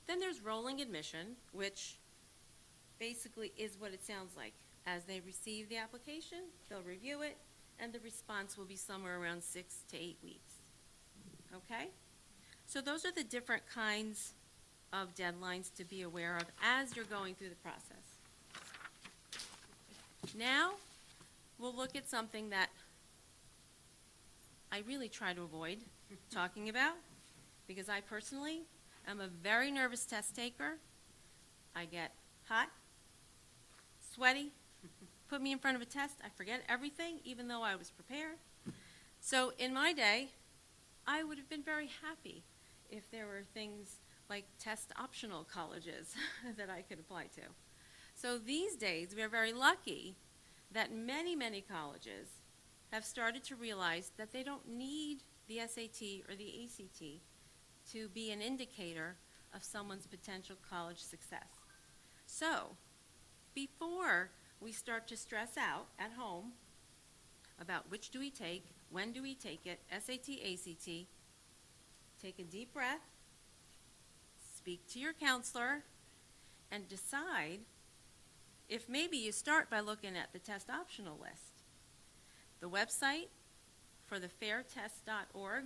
Then there's rolling admission, which basically is what it sounds like. As they receive the application, they'll review it, and the response will be somewhere around 6 to 8 weeks. Okay? So those are the different kinds of deadlines to be aware of as you're going through the process. Now, we'll look at something that I really try to avoid talking about, because I personally am a very nervous test taker. I get hot, sweaty, put me in front of a test, I forget everything, even though I was prepared. So in my day, I would have been very happy if there were things like test optional colleges that I could apply to. So these days, we are very lucky that many, many colleges have started to realize that they don't need the SAT or the ACT to be an indicator of someone's potential college success. So, before we start to stress out at home about which do we take, when do we take it, SAT, ACT, take a deep breath, speak to your counselor, and decide if maybe you start by looking at the test optional list. The website for the fairtest.org,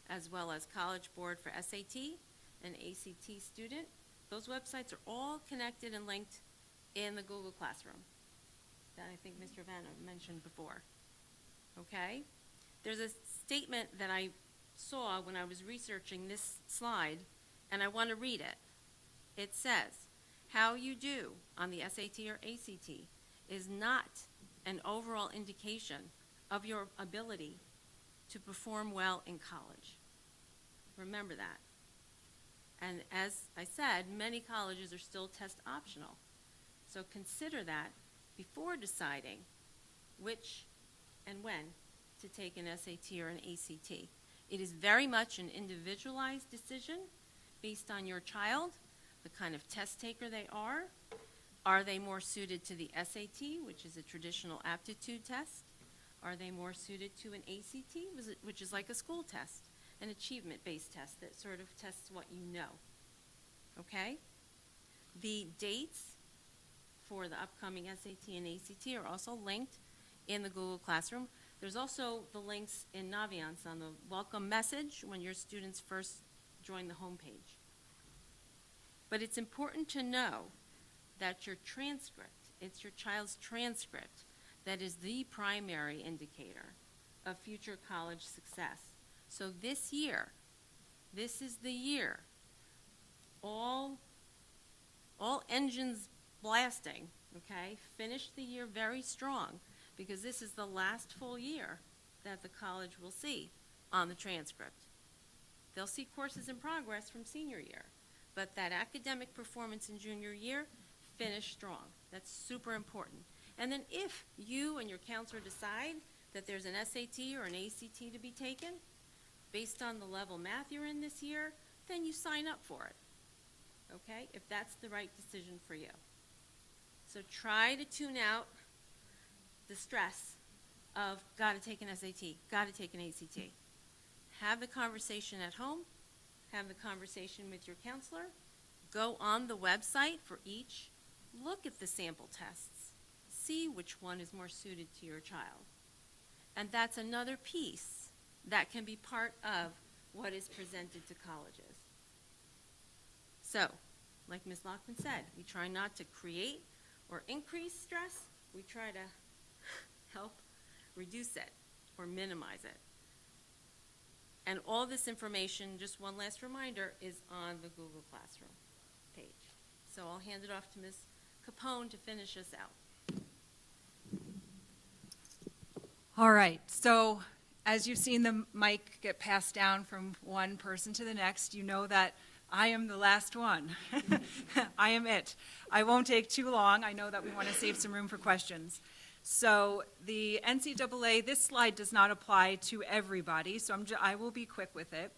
as well as College Board for SAT and ACT student, those websites are all connected and linked in the Google Classroom that I think Mr. Vanna mentioned before. Okay? There's a statement that I saw when I was researching this slide, and I want to read it. It says, how you do on the SAT or ACT is not an overall indication of your ability to perform well in college. Remember that. And as I said, many colleges are still test optional. So consider that before deciding which and when to take an SAT or an ACT. It is very much an individualized decision based on your child, the kind of test taker they are. Are they more suited to the SAT, which is a traditional aptitude test? Are they more suited to an ACT, which is like a school test, an achievement-based test that sort of tests what you know? Okay? The dates for the upcoming SAT and ACT are also linked in the Google Classroom. There's also the links in Naviance on the welcome message when your students first join the homepage. But it's important to know that your transcript, it's your child's transcript that is the primary indicator of future college success. So this year, this is the year, all engines blasting, okay? Finish the year very strong, because this is the last full year that the college will see on the transcript. They'll see courses in progress from senior year, but that academic performance in junior year, finish strong. That's super important. And then if you and your counselor decide that there's an SAT or an ACT to be taken, based on the level math you're in this year, then you sign up for it, okay, if that's the right decision for you. So try to tune out the stress of gotta take an SAT, gotta take an ACT. Have the conversation at home, have the conversation with your counselor, go on the website for each, look at the sample tests, see which one is more suited to your child. And that's another piece that can be part of what is presented to colleges. So, like Ms. Lockman said, we try not to create or increase stress, we try to help reduce it or minimize it. And all this information, just one last reminder, is on the Google Classroom page. So I'll hand it off to Ms. Capone to finish us out. All right, so as you've seen the mic get passed down from one person to the next, you know that I am the last one. I am it. I won't take too long. I know that we want to save some room for questions. So the NCAA, this slide does not apply to everybody, so I will be quick with it.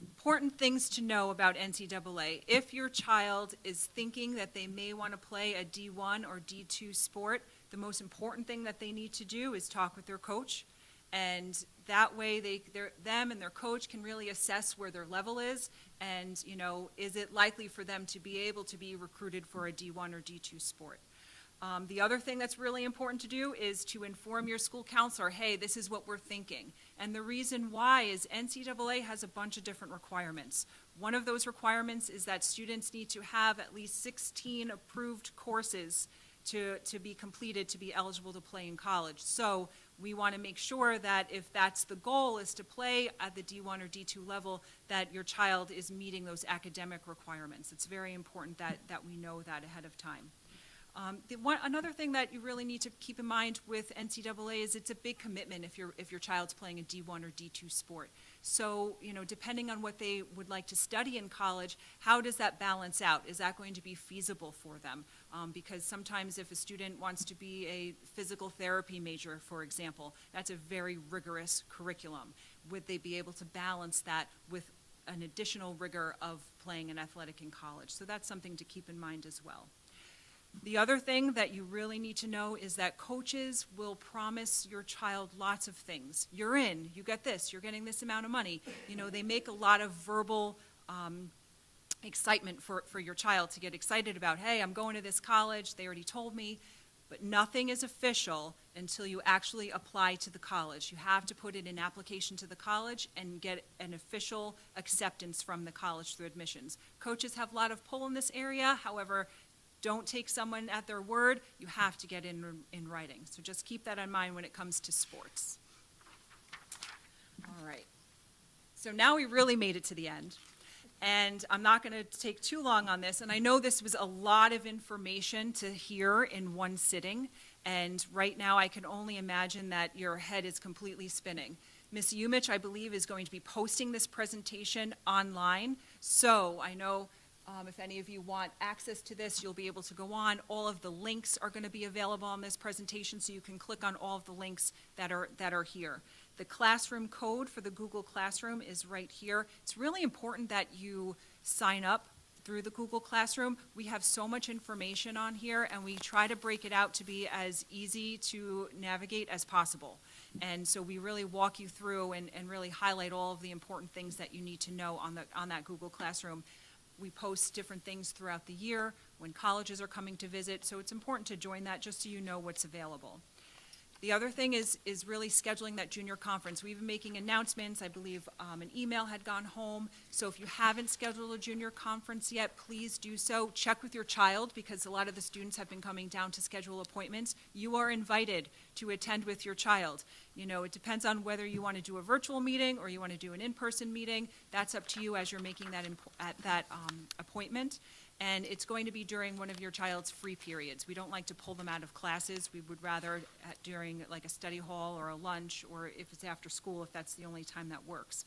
Important things to know about NCAA. If your child is thinking that they may want to play a D1 or D2 sport, the most important thing that they need to do is talk with their coach. And that way, them and their coach can really assess where their level is, and is it likely for them to be able to be recruited for a D1 or D2 sport. The other thing that's really important to do is to inform your school counselor, hey, this is what we're thinking. And the reason why is NCAA has a bunch of different requirements. One of those requirements is that students need to have at least 16 approved courses to be completed to be eligible to play in college. So we want to make sure that if that's the goal, is to play at the D1 or D2 level, that your child is meeting those academic requirements. It's very important that we know that ahead of time. Another thing that you really need to keep in mind with NCAA is it's a big commitment if your child's playing a D1 or D2 sport. So, depending on what they would like to study in college, how does that balance out? Is that going to be feasible for them? Because sometimes if a student wants to be a physical therapy major, for example, that's a very rigorous curriculum. Would they be able to balance that with an additional rigor of playing an athletic in college? So that's something to keep in mind as well. The other thing that you really need to know is that coaches will promise your child lots of things. You're in, you get this, you're getting this amount of money. They make a lot of verbal excitement for your child to get excited about, hey, I'm going to this college, they already told me, but nothing is official until you actually apply to the college. You have to put in an application to the college and get an official acceptance from the college through admissions. Coaches have a lot of pull in this area, however, don't take someone at their word. You have to get in writing. So just keep that in mind when it comes to sports. All right. So now we really made it to the end. And I'm not going to take too long on this. And I know this was a lot of information to hear in one sitting. And right now I can only imagine that your head is completely spinning. Ms. Umich, I believe, is going to be posting this presentation online. So I know if any of you want access to this, you'll be able to go on. All of the links are going to be available on this presentation, so you can click on all of the links that are here. The classroom code for the Google Classroom is right here. It's really important that you sign up through the Google Classroom. We have so much information on here, and we try to break it out to be as easy to navigate as possible. And so we really walk you through and really highlight all of the important things that you need to know on that Google Classroom. We post different things throughout the year when colleges are coming to visit, so it's important to join that just so you know what's available. The other thing is really scheduling that junior conference. We've been making announcements. I believe an email had gone home. So if you haven't scheduled a junior conference yet, please do so. Check with your child, because a lot of the students have been coming down to schedule appointments. You are invited to attend with your child. It depends on whether you want to do a virtual meeting or you want to do an in-person meeting. That's up to you as you're making that appointment. And it's going to be during one of your child's free periods. We don't like to pull them out of classes. We would rather during like a study hall or a lunch, or if it's after school, if that's the only time that works.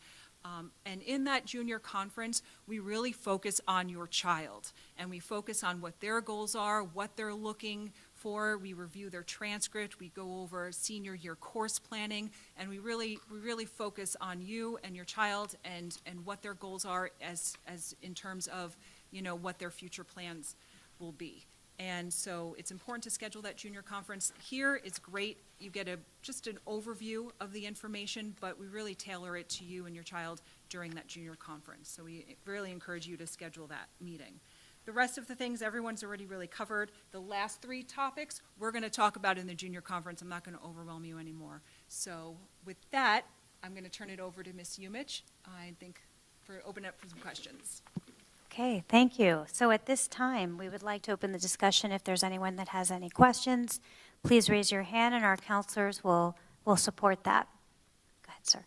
And in that junior conference, we really focus on your child, and we focus on what their goals are, what they're looking for. We review their transcript. We go over senior year course planning, and we really focus on you and your child and what their goals are as in terms of what their future plans will be. And so it's important to schedule that junior conference. Here, it's great. You get just an overview of the information, but we really tailor it to you and your child during that junior conference. So we really encourage you to schedule that meeting. The rest of the things everyone's already really covered. The last three topics we're going to talk about in the junior conference. I'm not going to overwhelm you anymore. So with that, I'm going to turn it over to Ms. Umich, I think, open up for some questions. Okay, thank you. So at this time, we would like to open the discussion. If there's anyone that has any questions, please raise your hand, and our counselors will support that. Go ahead, sir.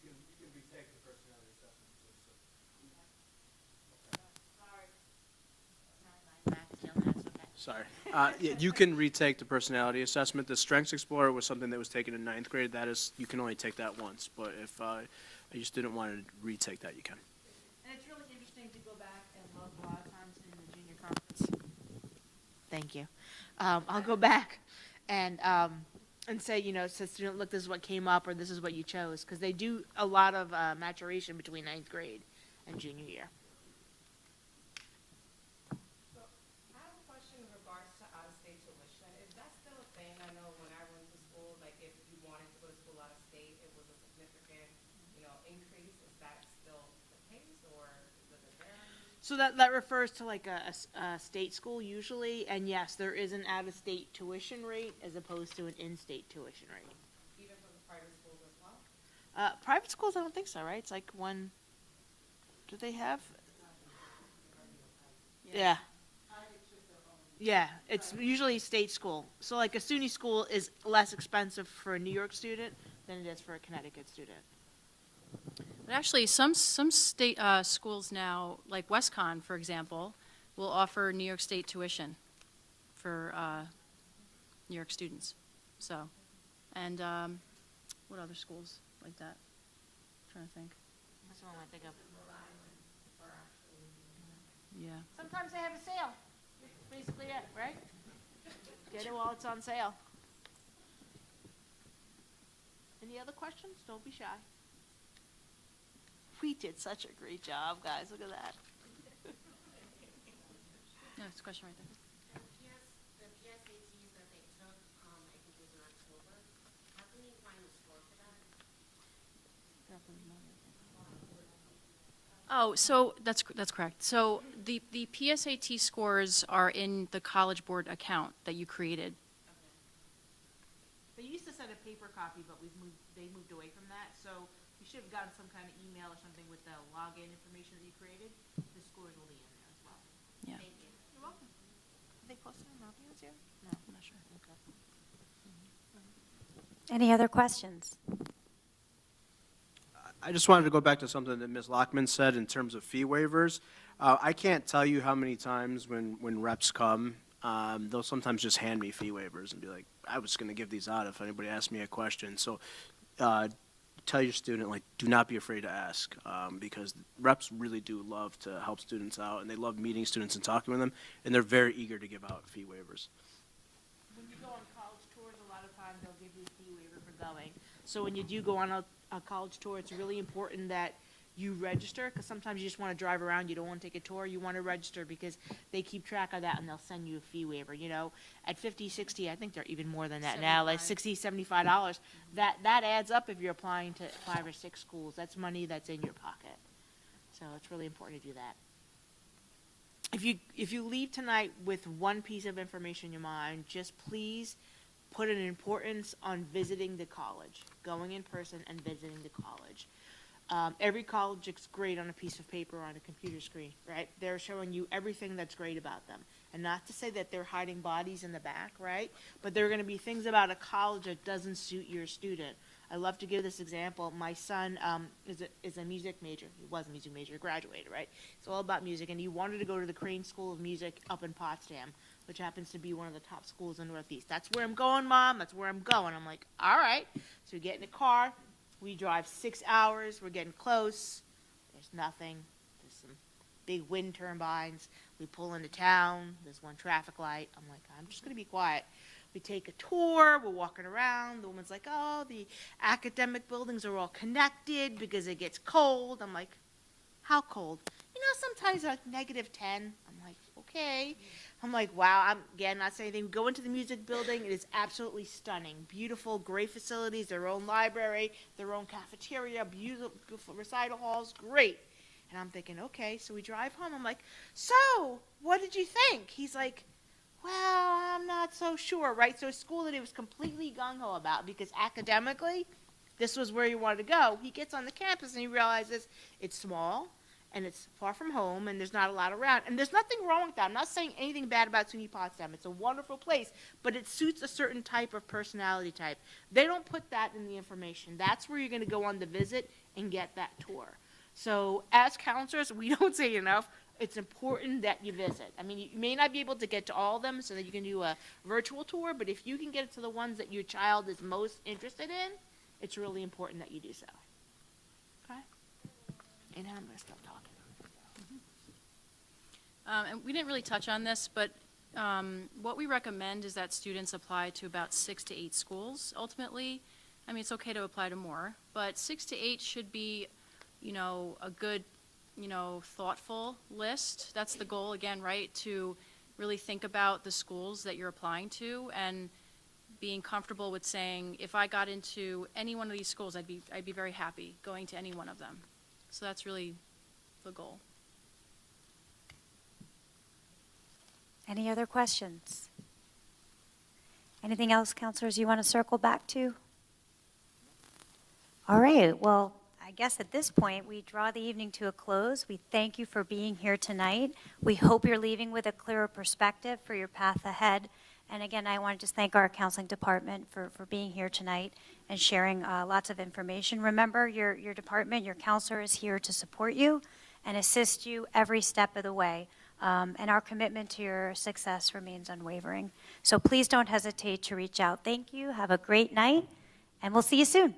can retake the personality assessment. Sorry. Yeah, you can retake the personality assessment. The Strengths Explorer was something that was taken in ninth grade. That is, you can only take that once. But if you student wanted to retake that, you can. And it's really interesting to go back and look a lot of times in the junior conference. Thank you. I'll go back and say, you know, so student, look, this is what came up, or this is what you chose, because they do a lot of maturation between ninth grade and junior year. I have a question in regards to out-of-state tuition. Is that still a thing? I know when I went to school, like if you wanted to go to school out of state, it was a significant, increase. Is that still the case, or does it vary? So that refers to like a state school usually, and yes, there is an out-of-state tuition rate as opposed to an in-state tuition rate. Even for the private schools as well? Private schools, I don't think so, right? It's like one, do they have? Yeah. Yeah, it's usually state school. So like a SUNY school is less expensive for a New York student than it is for a Connecticut student. But actually, some state schools now, like WestCon, for example, will offer New York State tuition for New York students. So, and what other schools like that? I'm trying to think. That's the one I think of. Yeah. Sometimes they have a sale. Basically it, right? Get it while it's on sale. Any other questions? Don't be shy. We did such a great job, guys. Look at that. No, it's a question right there. The PSATs that they took, I think it was in October, how can you find the score for that? Oh, so that's correct. So the PSAT scores are in the College Board account that you created. They used to send a paper copy, but they moved away from that. So you should have gotten some kind of email or something with the login information that you created. The scores will be in there as well. Yeah. Thank you. You're welcome. Are they posted on Novians here? No. I'm not sure. Okay. Any other questions? I just wanted to go back to something that Ms. Lockman said in terms of fee waivers. I can't tell you how many times when reps come, they'll sometimes just hand me fee waivers and be like, I was going to give these out if anybody asked me a question. So tell your student, like, do not be afraid to ask, because reps really do love to help students out, and they love meeting students and talking with them, and they're very eager to give out fee waivers. When you go on college tours, a lot of times they'll give you a fee waiver for going. So when you do go on a college tour, it's really important that you register, because sometimes you just want to drive around, you don't want to take a tour, you want to register because they keep track of that and they'll send you a fee waiver, at 50, 60, I think they're even more than that now, like 60, $75. That adds up if you're applying to 5 or 6 schools. That's money that's in your pocket. So it's really important to do that. If you leave tonight with one piece of information in your mind, just please put an importance on visiting the college, going in person and visiting the college. Every college looks great on a piece of paper or on a computer screen, right? They're showing you everything that's great about them. And not to say that they're hiding bodies in the back, right? But there are going to be things about a college that doesn't suit your student. I love to give this example. My son is a music major. He was a music major, graduated, right? It's all about music. And he wanted to go to the Crane School of Music up in Potsdam, which happens to be one of the top schools in the Northeast. That's where I'm going, Mom. That's where I'm going. I'm like, all right. So we get in the car. We drive 6 hours. We're getting close. There's nothing. There's some big wind turbines. We pull into town. There's one traffic light. I'm like, I'm just going to be quiet. We take a tour. We're walking around. The woman's like, oh, the academic buildings are all connected because it gets cold. I'm like, how cold? Sometimes like -10. I'm like, okay. I'm like, wow. I'm, again, not saying anything. We go into the music building. It is absolutely stunning. Beautiful, great facilities, their own library, their own cafeteria, beautiful recital halls, great. And I'm thinking, okay, so we drive home. I'm like, so what did you think? He's like, well, I'm not so sure, right? So a school that he was completely gung-ho about because academically, this was where he wanted to go. He gets on the campus and he realizes it's small, and it's far from home, and there's not a lot around. And there's nothing wrong with that. I'm not saying anything bad about SUNY Potsdam. It's a wonderful place, but it suits a certain type of personality type. They don't put that in the information. That's where you're going to go on the visit and get that tour. So as counselors, we don't say enough, it's important that you visit. I mean, you may not be able to get to all of them so that you can do a virtual tour, but if you can get to the ones that your child is most interested in, it's really important that you do so. Okay? And now I'm gonna stop talking. And we didn't really touch on this, but what we recommend is that students apply to about 6 to 8 schools ultimately. I mean, it's okay to apply to more, but 6 to 8 should be, a good, thoughtful list. That's the goal, again, right? To really think about the schools that you're applying to and being comfortable with saying, if I got into any one of these schools, I'd be very happy going to any one of them. So that's really the goal. Any other questions? Anything else, counselors, you want to circle back to? All right, well, I guess at this point, we draw the evening to a close. We thank you for being here tonight. We hope you're leaving with a clearer perspective for your path ahead. And again, I want to just thank our counseling department for being here tonight and sharing lots of information. Remember, your department, your counselor is here to support you and assist you every step of the way. And our commitment to your success remains unwavering. So please don't hesitate to reach out. Thank you. Have a great night, and we'll see you soon.